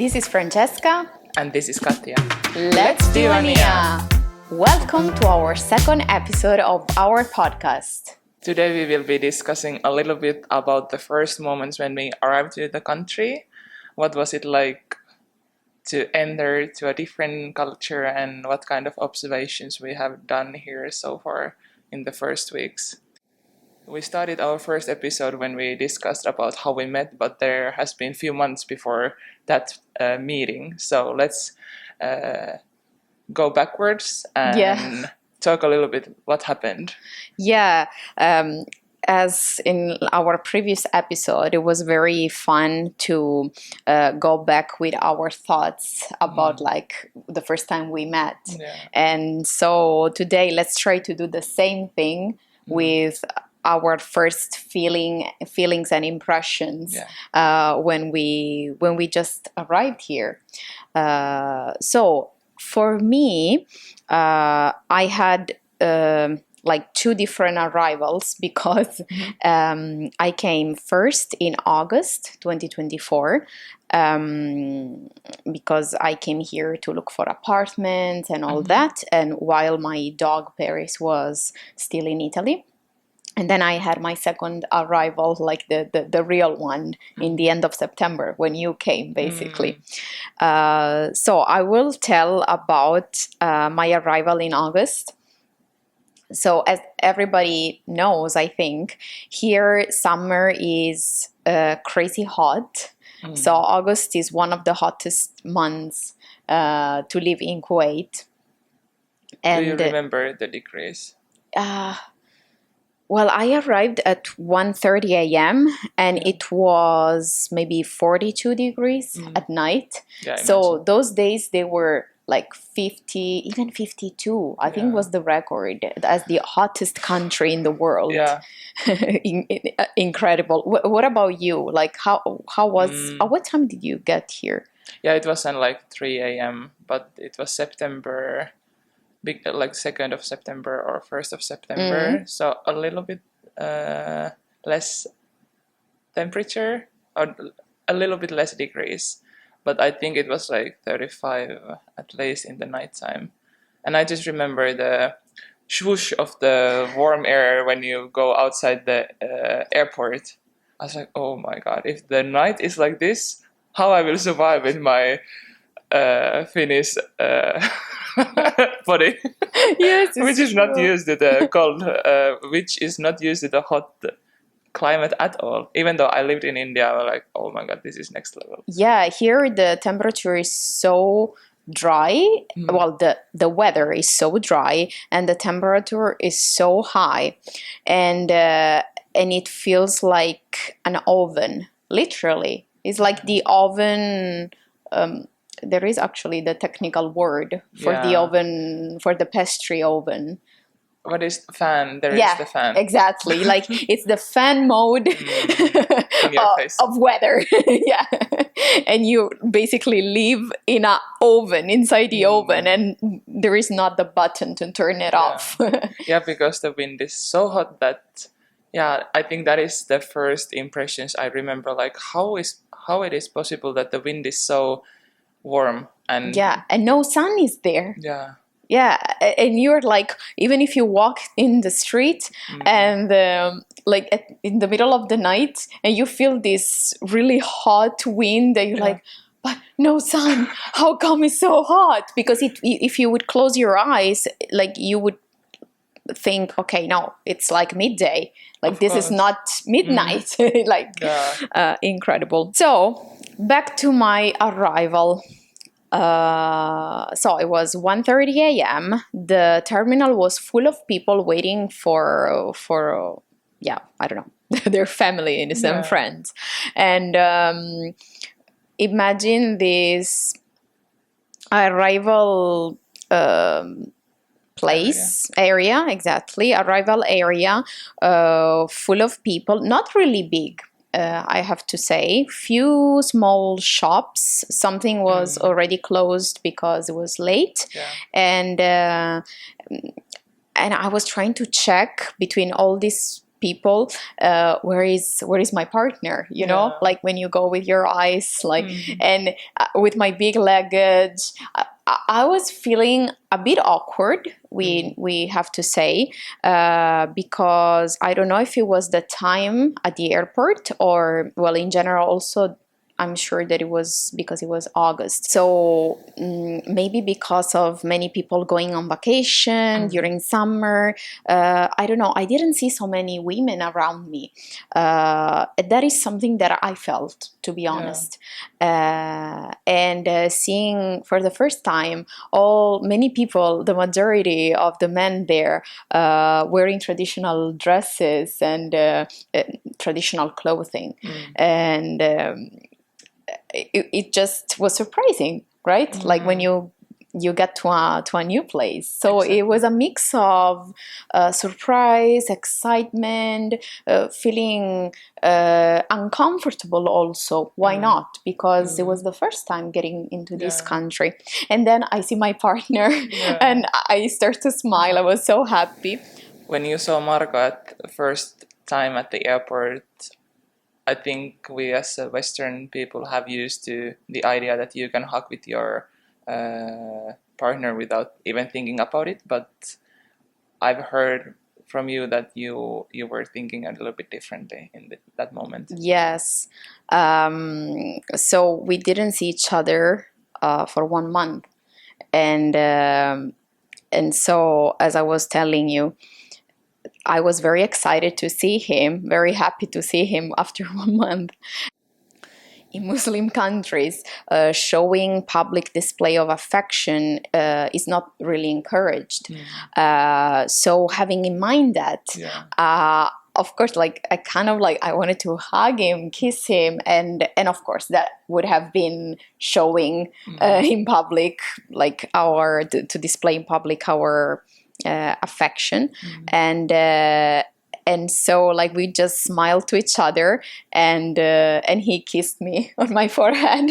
This is Francesca. And this is Katja. Let's Diwaniya! Welcome to our second episode of our podcast. Today we will be discussing a little bit about the first moments when we arrived to the country. What was it like to enter to a different culture and what kind of observations we have done here so far in the first weeks. We started our first episode when we discussed about how we met, but there has been a few months before that meeting. So let's go backwards and talk a little bit what happened. Yeah, as in our previous episode, it was very fun to go back with our thoughts about like the first time we met. Yeah. And so today let's try to do the same thing with our first feelings and impressions when we just arrived here. So for me, I had like two different arrivals because I came first in August 2024 because I came here to look for apartments and all that, and while my dog Paris was still in Italy. And then I had my second arrival, like the real one, in the end of September when you came, basically. So I will tell about my arrival in August. So as everybody knows, I think, here summer is crazy hot. So August is one of the hottest months to live in Kuwait. And, do you remember the degrees? Well, I arrived at 1:30 a.m. and it was maybe 42 degrees at night. Yeah, so those days they were like 50, even 52. I think was the record as the hottest country in the world. Yeah. Incredible. What about you? Like how was what time did you get here? Yeah, it was at like 3 a.m. but it was September. Like 2nd of September or 1st of September, so a little bit less temperature or a little bit less degrees, but I think it was like 35 at least in the nighttime. And I just remember the swoosh of the warm air when you go outside the airport. I was like, oh my god, if the night is like this, how I will survive with my Finnish body, which is not used to the cold, which is not used to the hot climate at all. Even though I lived in India, I was like, oh my god, this is next level. Yeah, here the temperature is so dry. Well, the weather is so dry and the temperature is so high, and it feels like an oven. Literally, it's like the oven. There is actually the technical word for the oven, for the pastry oven. What is fan? There is the fan. Exactly. Like it's the fan mode of weather. Yeah. And you basically live in an oven, inside the oven, and there is not the button to turn it off. Yeah, because the wind is so hot that, I think that is the first impressions I remember. Like how it is possible that the wind is so warm and no sun is there. And you're like, even if you walk in the street and like in the middle of the night and you feel this really hot wind and you're like, but no sun, how come it's so hot? Because if you would close your eyes, like you would think, okay, no, it's like midday, like this is not midnight. Like incredible. So back to my arrival. So it was 1:30 a.m. The terminal was full of people waiting for I don't know, their family and some friends. And imagine this arrival area, exactly, arrival area full of people, not really big. I have to say, few small shops. Something was already closed because it was late, and I was trying to check between all these people, where is my partner, you know, like when you go with your eyes, like, and with my big luggage, I was feeling a bit awkward, we have to say, because I don't know if it was the time at the airport, or, well, in general also, I'm sure that it was because it was August. So maybe because of many people going on vacation during summer, I don't know, I didn't see so many women around me. That is something that I felt, to be honest. And seeing for the first time many people, the majority of the men there, wearing traditional dresses and traditional clothing. And it just was surprising, right? Like when you get to a new place. So it was a mix of surprise, excitement, feeling uncomfortable also. Why not? Because it was the first time getting into this country. And then I see my partner and I start to smile. I was so happy. When you saw Margo at the first time at the airport, I think we as Western people have used to the idea that you can hug with your partner without even thinking about it. But I've heard from you that you were thinking a little bit differently in that moment. Yes. So we didn't see each other for 1 month. And so, as I was telling you, I was very excited to see him, very happy to see him after 1 month. In Muslim countries, showing public display of affection is not really encouraged. So having in mind that, of course, like I kind of like I wanted to hug him, kiss him, and of course that would have been showing in public, like to display in public our affection. And so, like, we just smiled to each other, and he kissed me on my forehead,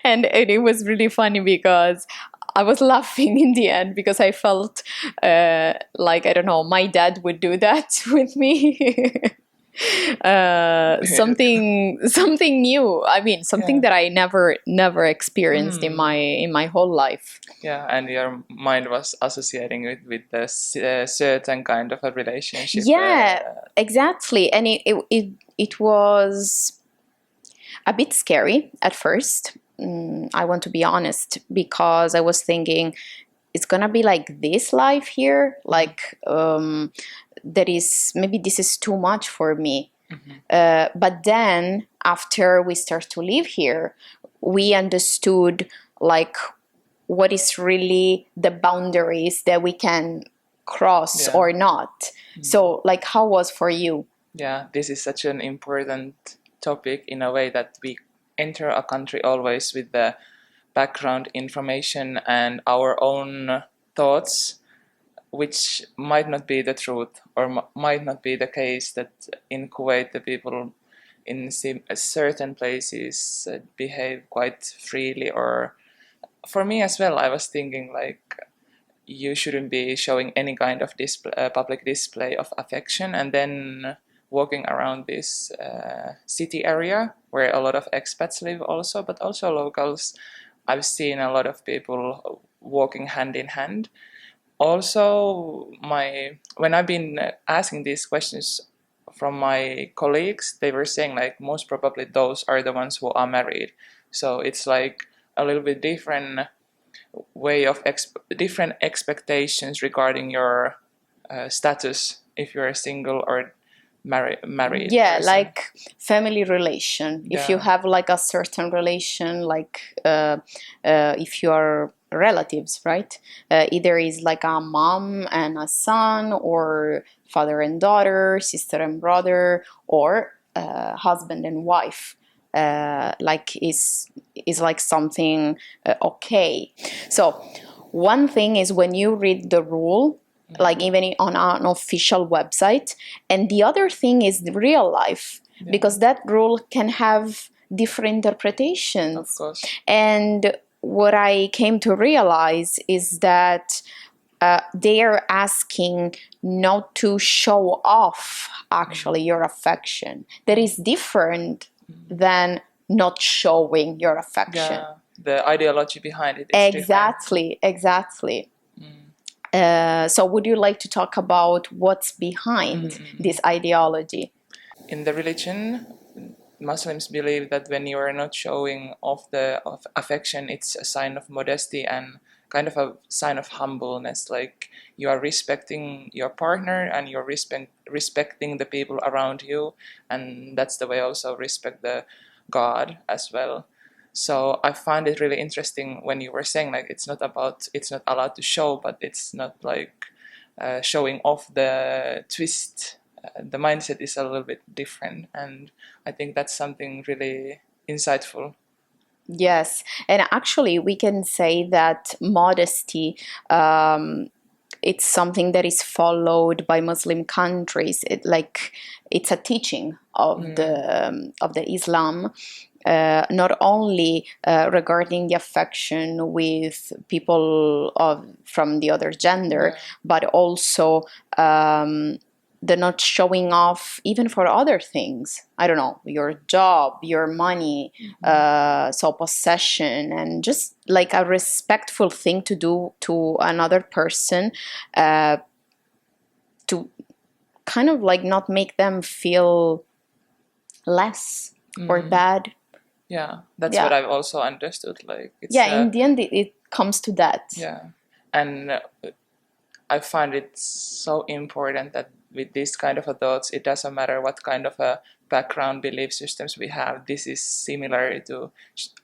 and it was really funny because I was laughing in the end because I felt like, I don't know, my dad would do that with me. Something new. I mean, something that I never experienced in my whole life. Yeah, and your mind was associating it with a certain kind of a relationship. Yeah, exactly. And it was a bit scary at first. I want to be honest, because I was thinking, it's gonna be like this life here, like that is, maybe this is too much for me. But then after we start to live here, we understood like what is really the boundaries that we can cross or not. So, like, how was for you? Yeah, this is such an important topic in a way that we enter a country always with the background information and our own thoughts, which might not be the truth, or might not be the case that in Kuwait the people in certain places behave quite freely. Or for me as well, I was thinking like you shouldn't be showing any kind of public display of affection, and then walking around this city area where a lot of expats live also, but also locals. I've seen a lot of people walking hand in hand. Also, when I've been asking these questions from my colleagues, they were saying like most probably those are the ones who are married. So it's like a little bit different way of different expectations regarding your status, if you're single or married. Yeah, person. like family relation. If you have like a certain relation, like if you are relatives, right? Either is like a mom and a son, or father and daughter, sister and brother, or husband and wife. Like is like something okay. So one thing is when you read the rule, like even on an official website, and the other thing is the real life, because that rule can have different interpretations. Of course. And what I came to realize is that they are asking not to show off actually your affection. That is different than not showing your affection. Yeah, the ideology behind it is exactly. So would you like to talk about what's behind this ideology? In the religion, Muslims believe that when you are not showing off the affection, it's a sign of modesty and kind of a sign of humbleness. Like you are respecting your partner and you're respecting the people around you, and that's the way also respect the God as well. So I find it really interesting when you were saying like it's not allowed to show, but it's not like showing off the twist. The mindset is a little bit different, and I think that's something really insightful. Yes, and actually we can say that modesty, it's something that is followed by Muslim countries. It's a teaching of the Islam, not only regarding the affection with people from the other gender, but also the not showing off even for other things. I don't know, your job, your money, so possession, and just like a respectful thing to do to another person, to kind of like not make them feel less or bad. Yeah, that's what I've also understood. Like, in the end, it comes to that. Yeah, and I find it so important that with these kind of thoughts, it doesn't matter what kind of a background belief systems we have. This is similar to,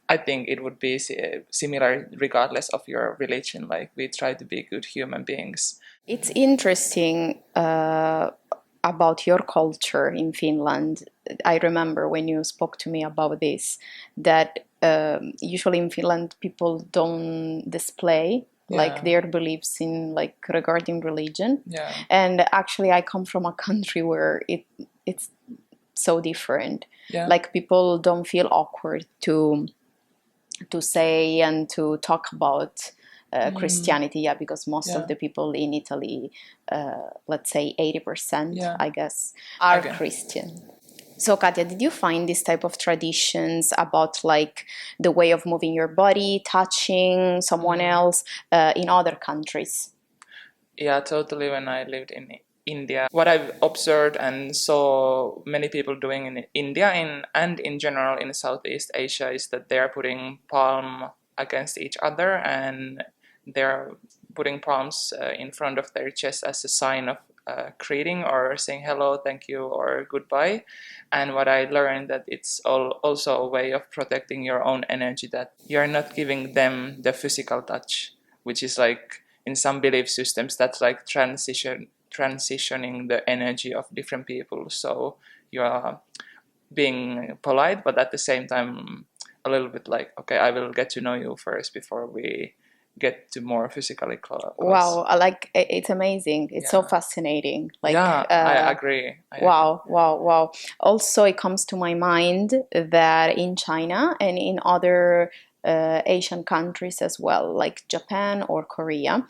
I think it would be similar regardless of your religion. Like we try to be good human beings. It's interesting about your culture in Finland. I remember when you spoke to me about this, that usually in Finland people don't display like their beliefs in like regarding religion. And actually I come from a country where it's so different. Like people don't feel awkward to say and to talk about Christianity, because most of the people in Italy, let's say 80%, I guess, are Christian. So Katja, did you find this type of traditions about like the way of moving your body, touching someone else in other countries? Yeah, totally. When I lived in India, what I've observed and saw many people doing in India and in general in Southeast Asia is that they are putting palm against each other and they're putting palms in front of their chest as a sign of greeting or saying hello, thank you, or goodbye. And what I learned that it's also a way of protecting your own energy, that you're not giving them the physical touch, which is like in some belief systems that's like transitioning the energy of different people. So you are being polite, but at the same time a little bit like, okay, I will get to know you first before we get to more physically close. Wow, like it's amazing. It's so fascinating. Like, I agree. Wow. Also, it comes to my mind that in China and in other Asian countries as well, like Japan or Korea,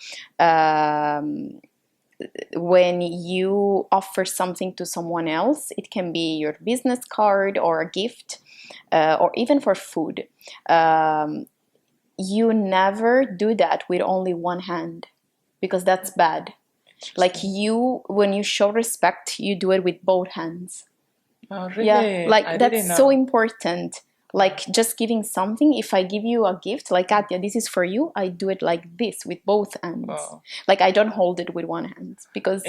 when you offer something to someone else, it can be your business card or a gift, or even for food. You never do that with only one hand, because that's bad. Like when you show respect, you do it with both hands. Oh, really? Yeah, like that's so important. Like just giving something, if I give you a gift, like Katja, this is for you, I do it like this with both hands. Wow. Like I don't hold it with one hand because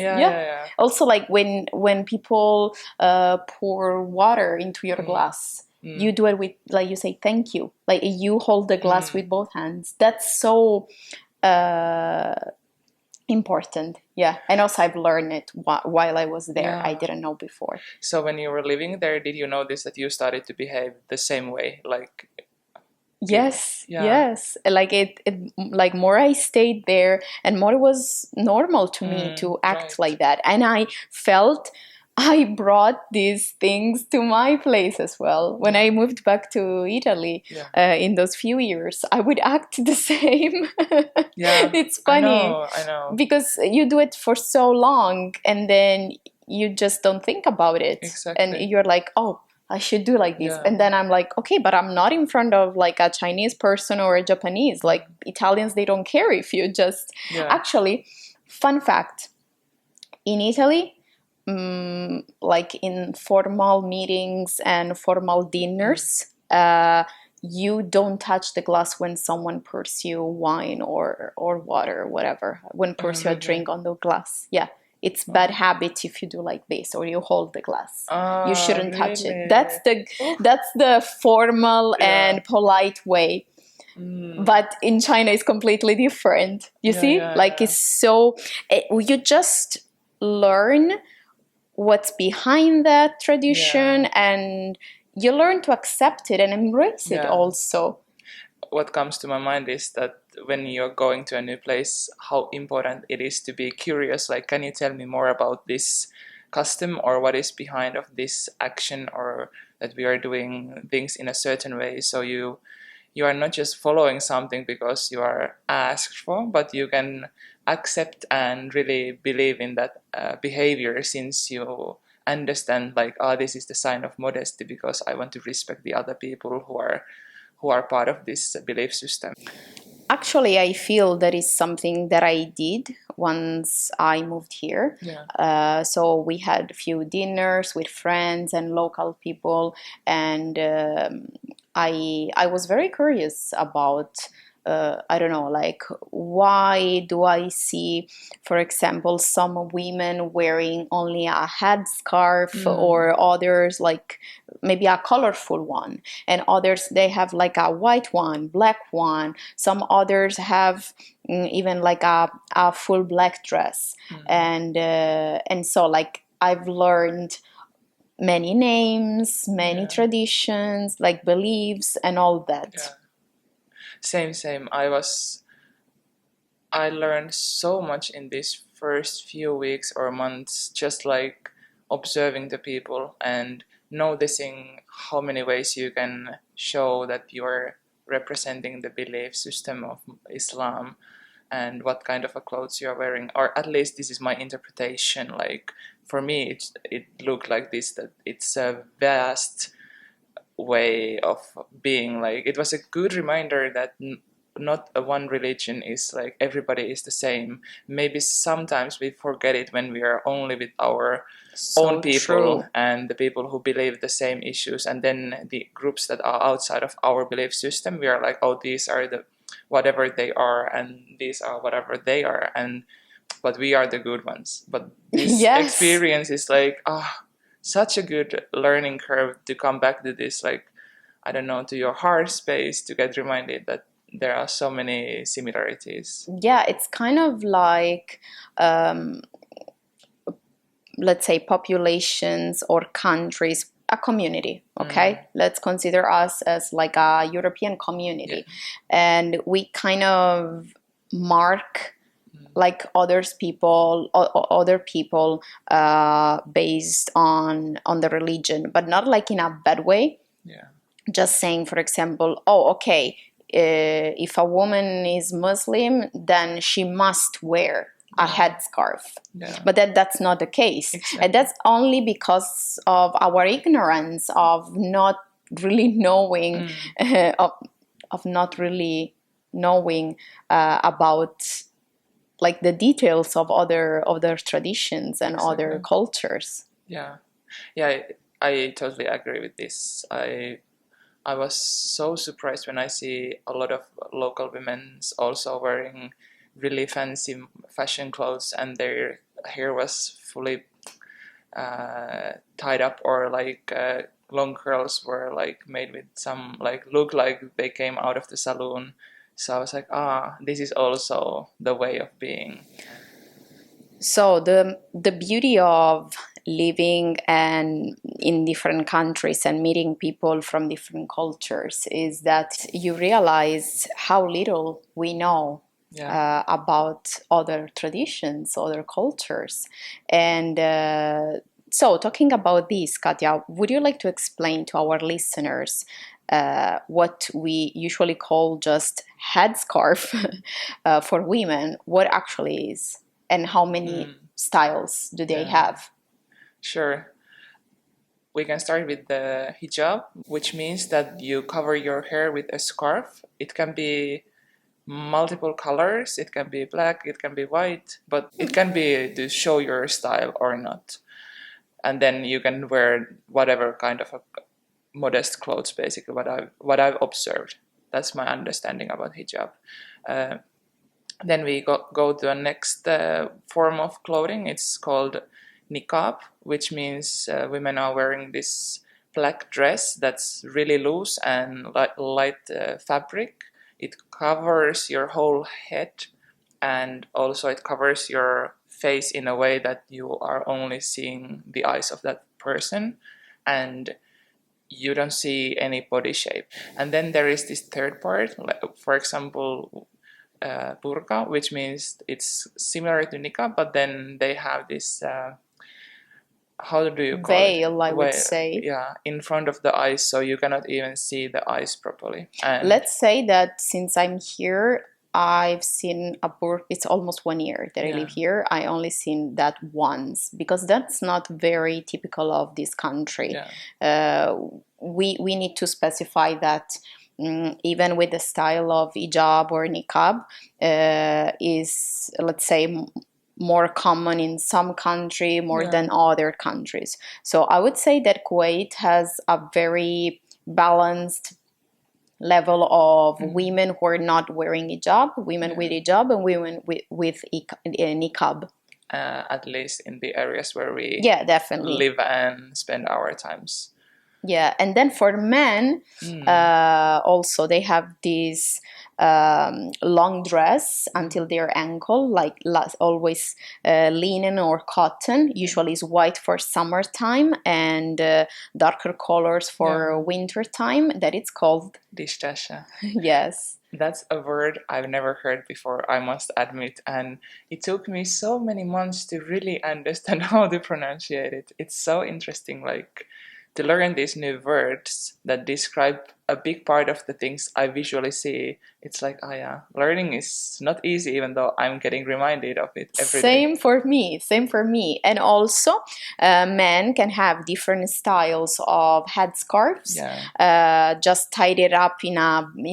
Also like when people pour water into your glass, you do it with, like you say thank you, like you hold the glass with both hands. That's so important. And also I've learned it while I was there. I didn't know before. So when you were living there, did you notice that you started to behave the same way? Like yes like it like more I stayed there and more it was normal to me to act like that, and I felt I brought these things to my place as well. When I moved back to Italy in those few years, I would act the same. It's funny. I know. Because you do it for so long and then you just don't think about it. Exactly. And you're like, oh, I should do like this. Yeah. And then I'm like, okay, but I'm not in front of like a Chinese person or a Japanese. Like Italians, they don't care if you just... Actually, fun fact, in Italy, like in formal meetings and formal dinners, you don't touch the glass when someone pours you wine or water or whatever, when pours you a drink on the glass. Yeah, it's bad habit if you do like this or you hold the glass. You shouldn't touch it. That's the formal and polite way. But in China it's completely different. You see? It's so... you just learn what's behind that tradition and you learn to accept it and embrace it also. What comes to my mind is that when you're going to a new place, how important it is to be curious. Like, can you tell me more about this custom, or what is behind of this action, or that we are doing things in a certain way? So you are not just following something because you are asked for, but you can accept and really believe in that behavior, since you understand like, this is the sign of modesty because I want to respect the other people who are part of this belief system. Actually, I feel that is something that I did once I moved here. So we had a few dinners with friends and local people, and I was very curious about, I don't know, like, why do I see, for example, some women wearing only a headscarf or others like maybe a colorful one, and others they have like a white one, black one. Some others have even like a full black dress, and so like I've learned many names, many traditions, like beliefs and all that. Same. I learned so much in these first few weeks or months, just like observing the people and noticing how many ways you can show that you're representing the belief system of Islam, and what kind of a clothes you're wearing, or at least this is my interpretation. Like, for me, it looked like this, that it's a vast way of being. Like, it was a good reminder that not a one religion is like everybody is the same. Maybe sometimes we forget it when we are only with our own people and the people who believe the same issues, and then the groups that are outside of our belief system, we are like, oh, these are the whatever they are, and these are whatever they are, but we are the good ones. But this experience is like, such a good learning curve to come back to this, like, I don't know, to your heart space, to get reminded that there are so many similarities. Yeah, it's kind of like, let's say, populations or countries, a community, okay? Let's consider us as like a European community. And we kind of mark like other people based on the religion, but not like in a bad way. Just saying, for example, okay, if a woman is Muslim, then she must wear a headscarf. But that's not the case. And that's only because of our ignorance of not really knowing of not really knowing about like the details of other traditions and other cultures. I totally agree with this. I was so surprised when I see a lot of local women also wearing really fancy fashion clothes, and their hair was fully tied up, or like long curls were like made with some, like, look like they came out of the saloon. So I was like, this is also the way of being. So the beauty of living and in different countries and meeting people from different cultures is that you realize how little we know about other traditions, other cultures. And So, talking about this, Katja, would you like to explain to our listeners what we usually call just headscarf for women, what actually is, and how many styles do they have? Sure. We can start with the hijab, which means that you cover your hair with a scarf. It can be multiple colors, it can be black, it can be white, but it can be to show your style or not. And then you can wear whatever kind of a modest clothes, basically, what I've observed. That's my understanding about hijab. Uh, then we go to the next form of clothing. It's called niqab, which means women are wearing this black dress that's really loose and light fabric. It covers your whole head, and also it covers your face in a way that you are only seeing the eyes of that person, and you don't see any body shape. And then there is this third part, for example, burqa, which means it's similar to niqab, but then they have this how do you call Veil, it? I would say. Yeah, in front of the eyes, so you cannot even see the eyes properly. And Let's say that since I'm here, I've seen a burqa. It's almost 1 year that I live here. I only seen that once because that's not very typical of this country. We need to specify that even with the style of hijab or niqab is, let's say, more common in some country more than other countries. So I would say that Kuwait has a very balanced level of women who are not wearing hijab, women with hijab, and women with niqab. At least in the areas where we definitely live and spend our times. Yeah, and then for men, also they have this long dress until their ankle, like always linen or cotton. Usually is white for summertime and darker colors for winter time. That it's called distasha. Yes. That's a word I've never heard before, I must admit, and it took me so many months to really understand how to pronounce it. It's so interesting, like, to learn these new words that describe a big part of the things I visually see. It's like, oh yeah, learning is not easy, even though I'm getting reminded of it every day. Same for me. And also, men can have different styles of headscarves. Just tied it up in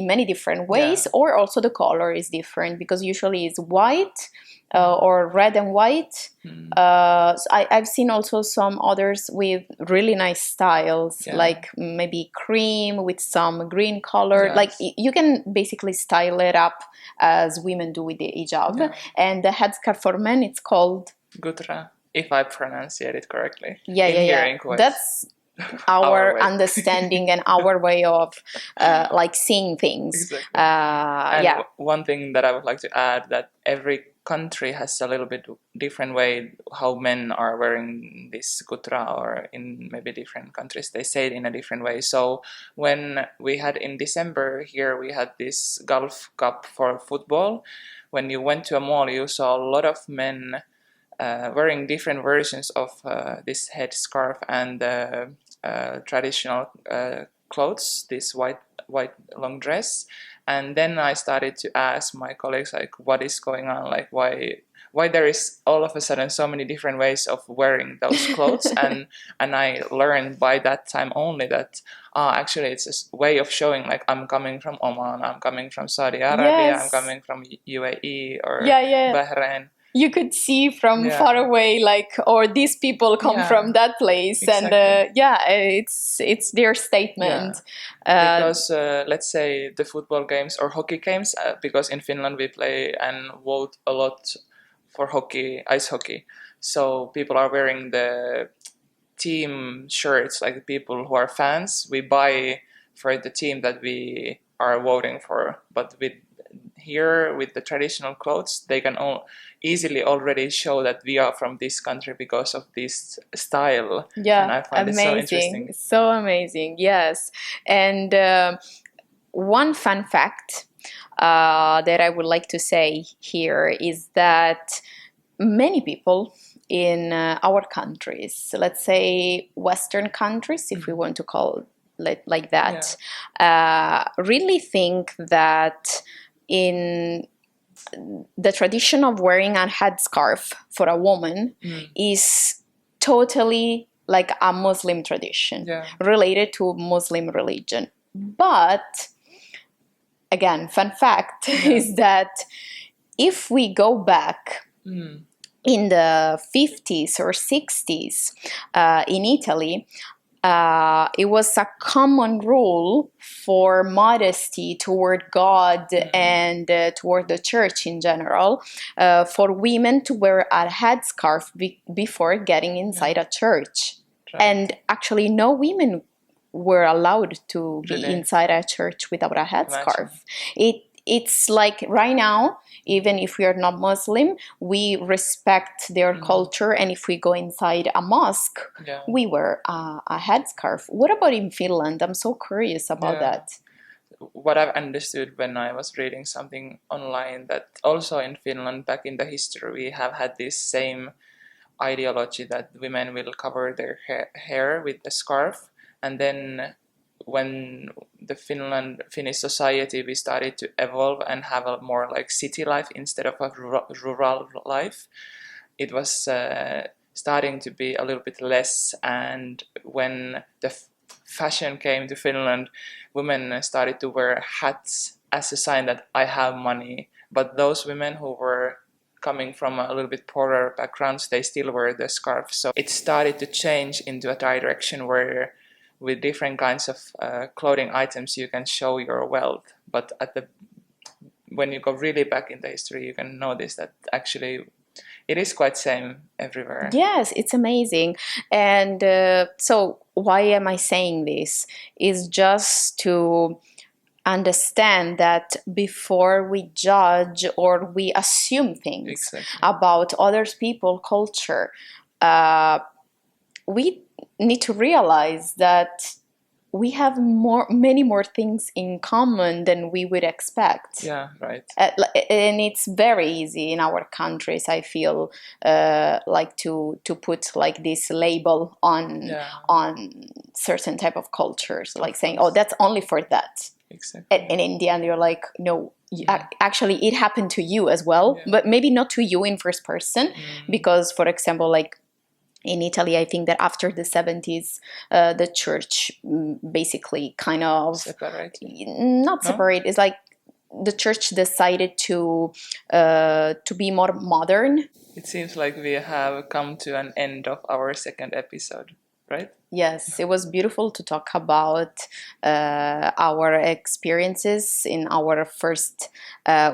many different ways, or also the color is different because usually it's white. Or red and white. So I've seen also some others with really nice styles, like maybe cream with some green color. Like you can basically style it up as women do with the hijab. And the headscarf for men, it's called gutra, if I pronounce it correctly. Yeah. That's our understanding and our way of like seeing things. Exactly. And one thing that I would like to add, that every country has a little bit different way how men are wearing this gutra, or in maybe different countries they say it in a different way. So when we had in December here, we had this Gulf Cup for football. When you went to a mall, you saw a lot of men wearing different versions of this headscarf and traditional clothes, this white long dress. And then I started to ask my colleagues, like, what is going on? Like, why there is all of a sudden so many different ways of wearing those clothes? and I learned by that time only that actually it's a way of showing, like, I'm coming from Oman, I'm coming from Saudi Arabia, I'm coming from UAE or Bahrain. You could see from far away, like, or these people come from that place. Exactly. And it's their statement. Because let's say the football games or hockey games, because in Finland we play and vote a lot for hockey, ice hockey. So people are wearing the team shirts, like the people who are fans. We buy for the team that we are voting for, but here with the traditional clothes, they can easily already show that we are from this country because of this style. And I find it so interesting. So amazing, yes. And one fun fact that I would like to say here is that many people in our countries, let's say Western countries, if we want to call it like that, really think that in the tradition of wearing a headscarf for a woman is totally like a Muslim tradition related to Muslim religion. But again, fun fact is that if we go back in the 50s or 60s in Italy, it was a common rule for modesty toward God and toward the church in general, for women to wear a headscarf before getting inside a church. Right. And actually, no women were allowed to be inside a church without a headscarf. It's like right now, even if we are not Muslim, we respect their culture, and if we go inside a mosque, we wear a headscarf. What about in Finland? I'm so curious about that. What I've understood when I was reading something online, that also in Finland, back in the history, we have had this same ideology that women will cover their hair with a scarf, and then when the Finnish society, we started to evolve and have a more like city life instead of a rural life. It was starting to be a little bit less, and when the fashion came to Finland, women started to wear hats as a sign that I have money. But those women who were coming from a little bit poorer backgrounds, they still wear the scarf. So it started to change into a direction where with different kinds of clothing items you can show your wealth. But when you go really back in the history, you can notice that actually it is quite same everywhere. Yes, it's amazing. And so why am I saying this? Is just to understand that before we judge or we assume things about other people's culture, we need to realize that we have many more things in common than we would expect. Yeah, right. And it's very easy in our countries, I feel, like to put like this label on certain type of cultures, like saying, oh, that's only for that. Exactly. And in the end, you're like, no, actually, it happened to you as well, but maybe not to you in first person, because, for example, like in Italy, I think that after the 70s, the church basically kind of separate. It's like the church decided to be more modern. It seems like we have come to an end of our second episode, right? Yes, it was beautiful to talk about our experiences in our first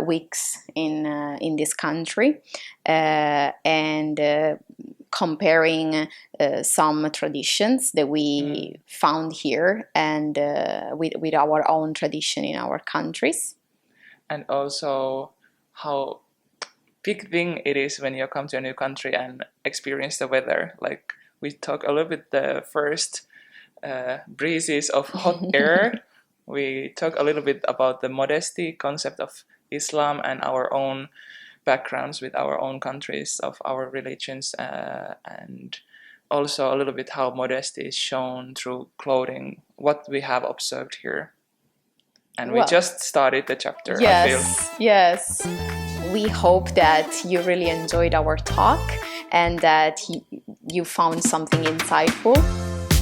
weeks in this country, and comparing some traditions that we found here and with our own tradition in our countries. And also how big thing it is when you come to a new country and experience the weather. Like we talk a little bit the first breezes of hot air. We talk a little bit about the modesty concept of Islam and our own backgrounds with our own countries of our religions, and also a little bit how modesty is shown through clothing, what we have observed here. And we just started the chapter, I feel. Yes. We hope that you really enjoyed our talk and that you found something insightful.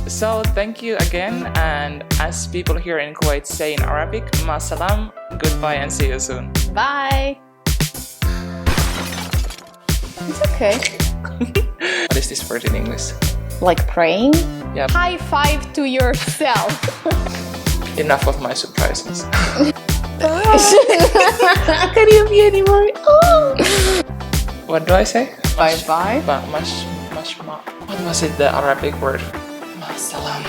So thank you again, and as people here in Kuwait say in Arabic, ma salam, goodbye and see you soon. Bye. It's okay. What is this word in English? Like praying? Yeah. High five to yourself. Enough of my surprises. Can you be anymore? Oh. What do I say? Bye bye. What was it, the Arabic word? Ma salam.